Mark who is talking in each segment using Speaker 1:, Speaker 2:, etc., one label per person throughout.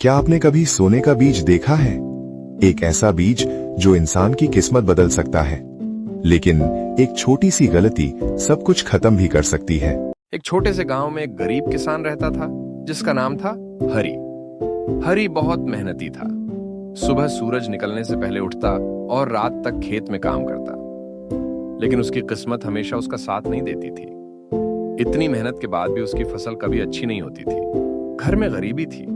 Speaker 1: क्या आपने कभी सोने का बीज देखा है? एक ऐसा बीज जो इंसान की किस्मत बदल सकता है, लेकिन एक छोटी सी गलती सब कुछ खत्म भी कर सकती है।
Speaker 2: एक छोटे से गांव में एक गरीब किसान रहता था जिसका नाम था हरी। हरी बहुत मेहनती था। सुबह सूरज निकलने से पहले उठता और रात तक खेत में काम करता, लेकिन उसकी किस्मत हमेशा उसका साथ नहीं देती थी। इतनी मेहनत के बाद भी उसकी फसल कभी अच्छी नहीं होती थी। घर में गरीबी थी,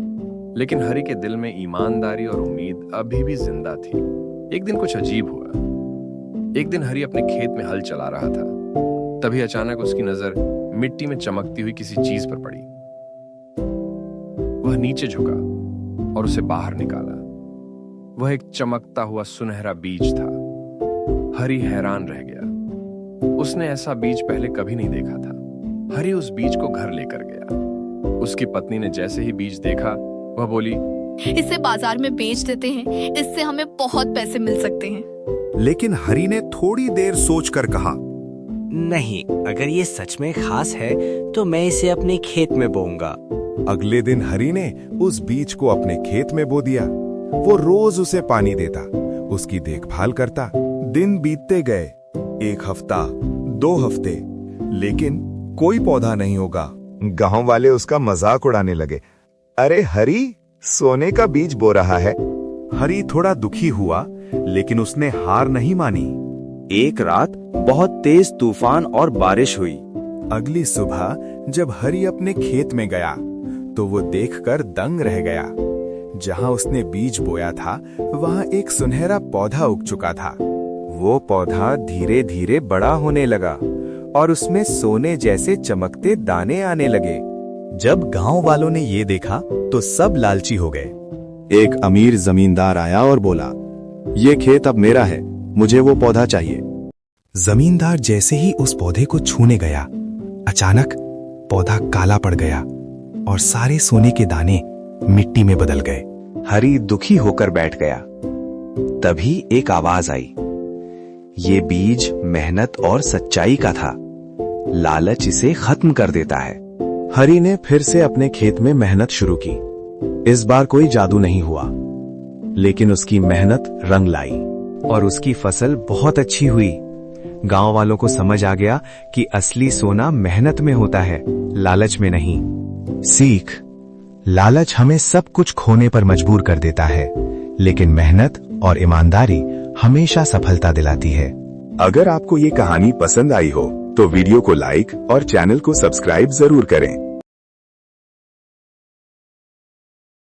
Speaker 2: लेकिन हरी के दिल में ईमानदारी और उम्मीद अभी भी जिंदा थी। एक दिन कुछ अजीब हुआ। एक दिन हरी अपने खेत में हल चला रहा था, तभी अचानक उसकी नजर मिट्टी में चमकती हुई किसी चीज पर पड़ी। वह नीचे झुका और उसे बाहर निकाला। वह एक चमकता हुआ सुनहरा बीज था। हरी हैरान रह गया। उसने ऐसा बीज पहले कभी नहीं देखा था। हरी उस बीज को घर लेकर गया। उसकी पत्नी ने जैसे ही बीज देखा, वह बोली,
Speaker 3: इसे बाजार में बेच देते हैं, इससे हमें बहुत पैसे मिल सकते हैं।
Speaker 4: लेकिन हरी ने थोड़ी देर सोचकर कहा,
Speaker 5: नहीं, अगर ये सच में खास है तो मैं इसे अपने खेत में बोऊंगा।
Speaker 4: अगले दिन हरी ने उस बीज को अपने खेत में बो दिया। वो रोज उसे पानी देता, उसकी देखभाल करता। दिन बीतते गए, 1 हफ्ता, 2 हफ्ते, लेकिन कोई पौधा नहीं होगा। गांव वाले उसका मजाक उड़ाने लगे। अरे हरी, सोने का बीज बो रहा है। हरी थोड़ा दुखी हुआ, लेकिन उसने हार नहीं मानी।
Speaker 5: एक रात बहुत तेज तूफान और बारिश हुई।
Speaker 4: अगली सुबह जब हरी अपने खेत में गया तो वो देखकर दंग रह गया। जहां उसने बीज बोया था, वहां एक सुनहरा पौधा उग चुका था। वो पौधा धीरे धीरे बड़ा होने लगा और उसमें सोने जैसे चमकते दाने आने लगे। जब गांव वालों ने ये देखा तो सब लालची हो गए। एक अमीर जमींदार आया और बोला, ये खेत अब मेरा है, मुझे वो पौधा चाहिए। जमींदार जैसे ही उस पौधे को छूने गया, अचानक पौधा काला पड़ गया और सारे सोने के दाने मिट्टी में बदल गए।
Speaker 5: हरी दुखी होकर बैठ गया। तभी एक आवाज आई। ये बीज मेहनत और सच्चाई का था। लालच इसे खत्म कर देता है।
Speaker 4: हरी ने फिर से अपने खेत में मेहनत शुरू की। इस बार कोई जादू नहीं हुआ, लेकिन उसकी मेहनत रंग लाई और उसकी फसल बहुत अच्छी हुई। गांव वालों को समझ आ गया कि असली सोना मेहनत में होता है, लालच में नहीं। सीख: लालच हमें सब कुछ खोने पर मजबूर कर देता है, लेकिन मेहनत और ईमानदारी हमेशा सफलता दिलाती है। अगर आपको ये कहानी पसंद आई हो तो वीडियो को लाइक और चैनल को सब्सक्राइब जरूर करें।